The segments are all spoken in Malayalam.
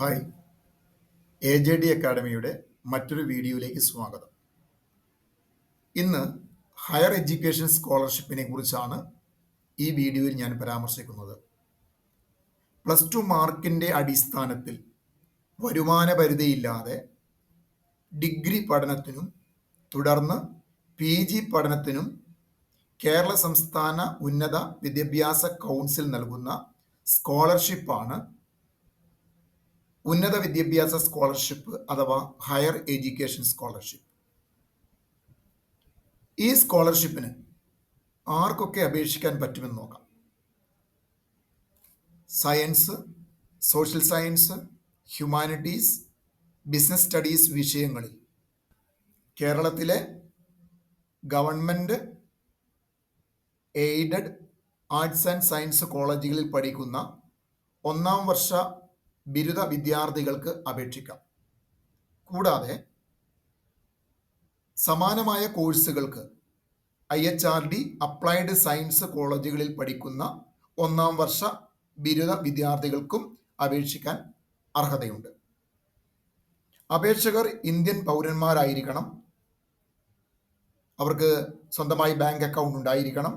ഹായ്, AJD അക്കാഡമിയുടെ മറ്റൊരു വീഡിയോയിലേക്ക് സ്വാഗതം. ഇന്ന് ഹയർ എഡ്യൂക്കേഷൻ സ്കോളർഷിപ്പിനെ കുറിച്ചാണ് ഈ വീഡിയോയിൽ ഞാൻ പരാമർശിക്കുന്നത്. +2 മാർക്കിൻ്റെ അടിസ്ഥാനത്തിൽ വരുമാന പരിധിയില്ലാതെ ഡിഗ്രി പഠനത്തിനും തുടർന്ന് PG പഠനത്തിനും കേരള സംസ്ഥാന ഉന്നത വിദ്യാഭ്യാസ കൗൺസിൽ നൽകുന്ന സ്കോളർഷിപ്പാണ് ഉന്നത വിദ്യാഭ്യാസ സ്കോളർഷിപ്പ് അഥവാ ഹയർ എഡ്യൂക്കേഷൻ സ്കോളർഷിപ്പ്. ഈ സ്കോളർഷിപ്പിന് ആർക്കൊക്കെ അപേക്ഷിക്കാൻ പറ്റുമെന്ന് നോക്കാം. Science, social science, humanities, business studies വിഷയങ്ങളിൽ കേരളത്തിലെ government aided arts and science കോളേജുകളിൽ പഠിക്കുന്ന 1-ാം വർഷ ബിരുദ വിദ്യാർത്ഥികൾക്ക് അപേക്ഷിക്കാം. കൂടാതെ സമാനമായ കോഴ്സുകൾക്ക് IHRD അപ്ലൈഡ് സയൻസ് കോളേജുകളിൽ പഠിക്കുന്ന 1-ാം വർഷ ബിരുദ വിദ്യാർത്ഥികൾക്കും അപേക്ഷിക്കാൻ അർഹതയുണ്ട്. അപേക്ഷകർ ഇന്ത്യൻ പൗരന്മാരായിരിക്കണം. അവർക്ക് സ്വന്തമായി ബാങ്ക് അക്കൗണ്ട് ഉണ്ടായിരിക്കണം.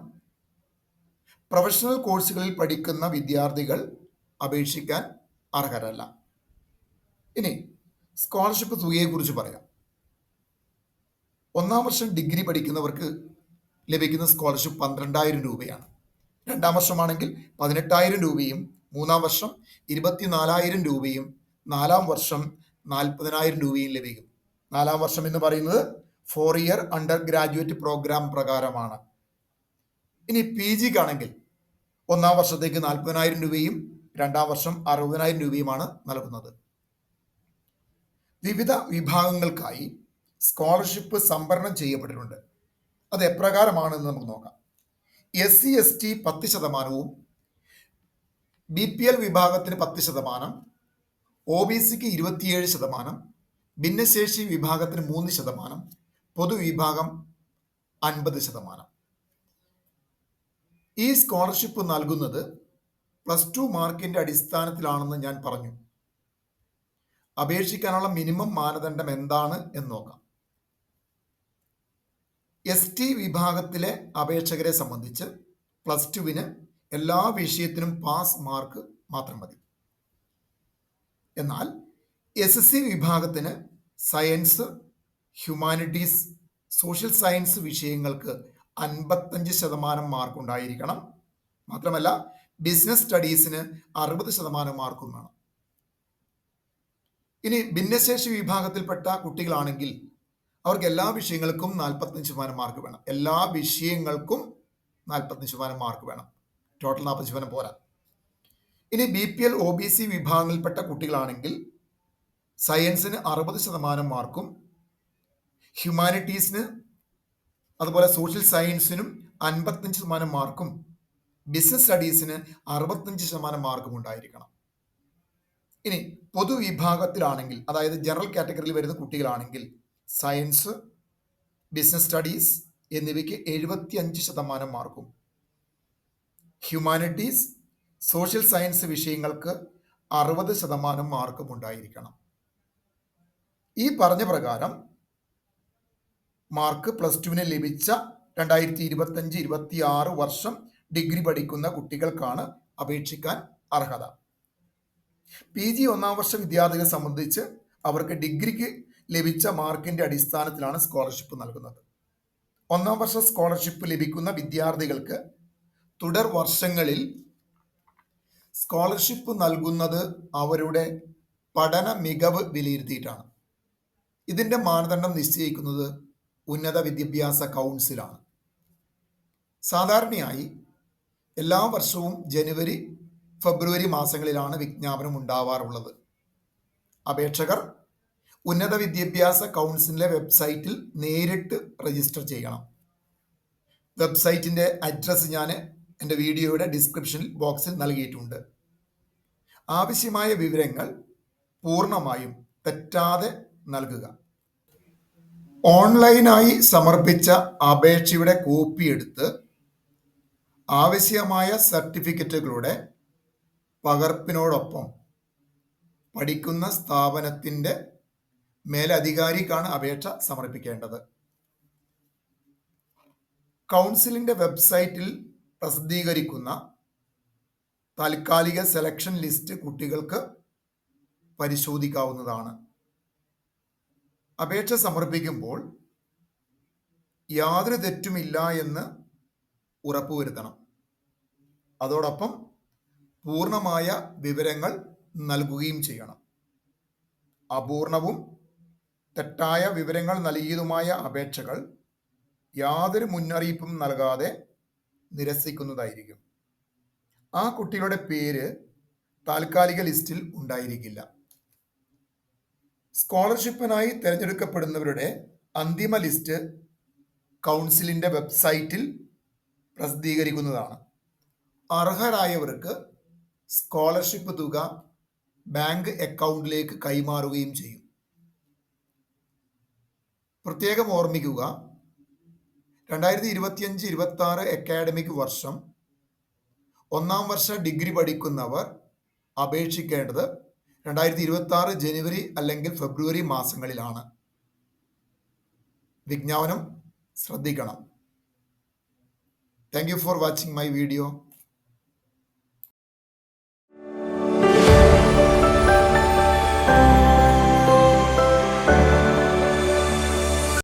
പ്രൊഫഷണൽ കോഴ്സുകളിൽ പഠിക്കുന്ന വിദ്യാർത്ഥികൾ അപേക്ഷിക്കാൻ അർഹരല്ല. ഇനി സ്കോളർഷിപ്പ് തുകയെക്കുറിച്ച് പറയാം. 1-ാം വർഷം ഡിഗ്രി പഠിക്കുന്നവർക്ക് ലഭിക്കുന്ന സ്കോളർഷിപ്പ് 12,000 രൂപയാണ്. 2-ാം വർഷമാണെങ്കിൽ 18,000 രൂപയും 3-ാം വർഷം 24,000 രൂപയും 4-ാം വർഷം 40,000 രൂപയും ലഭിക്കും. 4-ാം വർഷം എന്ന് പറയുന്നത് 4 ഇയർ അണ്ടർ ഗ്രാജുവേറ്റ് പ്രോഗ്രാം പ്രകാരമാണ്. ഇനി PGക്കാണെങ്കിൽ 1-ാം വർഷത്തേക്ക് 40,000 രൂപയും 2-ാം വർഷം 60,000 രൂപയുമാണ് നൽകുന്നത്. വിവിധ വിഭാഗങ്ങൾക്കായി സ്കോളർഷിപ്പ് സംവരണം ചെയ്യപ്പെട്ടിട്ടുണ്ട്. അത് എപ്രകാരമാണെന്ന് നമുക്ക് നോക്കാം. SC/ST 10%, BPL വിഭാഗത്തിന് 10%, OBCക്ക് 27%, ഭിന്നശേഷി വിഭാഗത്തിന് 3%, പൊതുവിഭാഗം 50%. ഈ സ്കോളർഷിപ്പ് നൽകുന്നത് +2 മാർക്കിൻ്റെ അടിസ്ഥാനത്തിലാണെന്ന് ഞാൻ പറഞ്ഞു. അപേക്ഷിക്കാനുള്ള മിനിമം മാനദണ്ഡം എന്താണ് എന്ന് നോക്കാം. ST വിഭാഗത്തിലെ അപേക്ഷകരെ സംബന്ധിച്ച് +2-ന് എല്ലാ വിഷയത്തിനും പാസ് മാർക്ക് മാത്രം മതി. എന്നാൽ SC വിഭാഗത്തിന് സയൻസ്, ഹ്യൂമാനിറ്റീസ്, സോഷ്യൽ സയൻസ് വിഷയങ്ങൾക്ക് 55% മാർക്ക് ഉണ്ടായിരിക്കണം. മാത്രമല്ല ബിസിനസ് സ്റ്റഡീസിന് 60% മാർക്കും വേണം. ഇനി ഭിന്നശേഷി വിഭാഗത്തിൽപ്പെട്ട കുട്ടികളാണെങ്കിൽ അവർക്ക് എല്ലാ വിഷയങ്ങൾക്കും 45% മാർക്ക് വേണം. എല്ലാ വിഷയങ്ങൾക്കും 45% മാർക്ക് വേണം. ടോട്ടൽ 40% പോരാ. ഇനി BPL OBC വിഭാഗങ്ങളിൽപ്പെട്ട കുട്ടികളാണെങ്കിൽ സയൻസിന് 60% മാർക്കും ഹ്യൂമാനിറ്റീസിന് അതുപോലെ സോഷ്യൽ സയൻസിനും 55% മാർക്കും ബിസിനസ് സ്റ്റഡീസിന് 65% മാർക്കും ഉണ്ടായിരിക്കണം. ഇനി പൊതുവിഭാഗത്തിലാണെങ്കിൽ അതായത് ജനറൽ കാറ്റഗറിയിൽ വരുന്ന കുട്ടികളാണെങ്കിൽ സയൻസ്, ബിസിനസ് സ്റ്റഡീസ് എന്നിവയ്ക്ക് 75% മാർക്കും ഹ്യൂമാനിറ്റീസ്, സോഷ്യൽ സയൻസ് വിഷയങ്ങൾക്ക് 60% മാർക്കും ഉണ്ടായിരിക്കണം. ഈ പറഞ്ഞ പ്രകാരം മാർക്ക് +2-ന് ലഭിച്ച 2025-26 വർഷം ഡിഗ്രി പഠിക്കുന്ന കുട്ടികൾക്കാണ് അപേക്ഷിക്കാൻ അർഹത. PG 1-ാം വർഷ വിദ്യാർത്ഥികളെ സംബന്ധിച്ച് അവർക്ക് ഡിഗ്രിക്ക് ലഭിച്ച മാർക്കിൻ്റെ അടിസ്ഥാനത്തിലാണ് സ്കോളർഷിപ്പ് നൽകുന്നത്. 1-ാം വർഷ സ്കോളർഷിപ്പ് ലഭിക്കുന്ന വിദ്യാർത്ഥികൾക്ക് തുടർ വർഷങ്ങളിൽ സ്കോളർഷിപ്പ് നൽകുന്നത് അവരുടെ പഠന മികവ് വിലയിരുത്തിയിട്ടാണ്. ഇതിൻ്റെ മാനദണ്ഡം നിശ്ചയിക്കുന്നത് ഉന്നത വിദ്യാഭ്യാസ കൗൺസിലാണ്. സാധാരണയായി എല്ലാ വർഷവും ജനുവരി, ഫെബ്രുവരി മാസങ്ങളിലാണ് വിജ്ഞാപനം ഉണ്ടാവാറുള്ളത്. അപേക്ഷകർ ഉന്നത വിദ്യാഭ്യാസ കൗൺസിലിൻ്റെ വെബ്സൈറ്റിൽ നേരിട്ട് രജിസ്റ്റർ ചെയ്യണം. വെബ്സൈറ്റിൻ്റെ അഡ്രസ്സ് ഞാൻ എൻ്റെ വീഡിയോയുടെ ഡിസ്ക്രിപ്ഷൻ ബോക്സിൽ നൽകിയിട്ടുണ്ട്. ആവശ്യമായ വിവരങ്ങൾ പൂർണ്ണമായും തെറ്റാതെ നൽകുക. ഓൺലൈനായി സമർപ്പിച്ച അപേക്ഷയുടെ കോപ്പി എടുത്ത് ആവശ്യമായ സർട്ടിഫിക്കറ്റുകളുടെ പകർപ്പിനോടൊപ്പം പഠിക്കുന്ന സ്ഥാപനത്തിൻ്റെ മേലധികാരിക്കാണ് അപേക്ഷ സമർപ്പിക്കേണ്ടത്. കൗൺസിലിൻ്റെ വെബ്സൈറ്റിൽ പ്രസിദ്ധീകരിക്കുന്ന താൽക്കാലിക സെലക്ഷൻ ലിസ്റ്റ് കുട്ടികൾക്ക് പരിശോധിക്കാവുന്നതാണ്. അപേക്ഷ സമർപ്പിക്കുമ്പോൾ യാതൊരു തെറ്റുമില്ല എന്ന് ഉറപ്പുവരുത്തണം. അതോടൊപ്പം പൂർണ്ണമായ വിവരങ്ങൾ നൽകുകയും ചെയ്യണം. അപൂർണവും തെറ്റായ വിവരങ്ങൾ നൽകിയതുമായ അപേക്ഷകൾ യാതൊരു മുന്നറിയിപ്പും നൽകാതെ നിരസിക്കുന്നതായിരിക്കും. ആ കുട്ടികളുടെ പേര് താൽക്കാലിക ലിസ്റ്റിൽ ഉണ്ടായിരിക്കില്ല. സ്കോളർഷിപ്പിനായി തിരഞ്ഞെടുക്കപ്പെടുന്നവരുടെ അന്തിമ ലിസ്റ്റ് കൗൺസിലിൻ്റെ വെബ്സൈറ്റിൽ പ്രസിദ്ധീകരിക്കുന്നതാണ്. അർഹരായവർക്ക് സ്കോളർഷിപ്പ് തുക ബാങ്ക് അക്കൗണ്ടിലേക്ക് കൈമാറുകയും ചെയ്യും. പ്രത്യേകം ഓർമ്മിക്കുക, 2025-26 അക്കാഡമിക് വർഷം 1-ാം വർഷ ഡിഗ്രി പഠിക്കുന്നവർ അപേക്ഷിക്കേണ്ടത് 2026 ജനുവരി അല്ലെങ്കിൽ ഫെബ്രുവരി മാസങ്ങളിലാണ്. വിജ്ഞാപനം ശ്രദ്ധിക്കണം. Thank you for watching my video.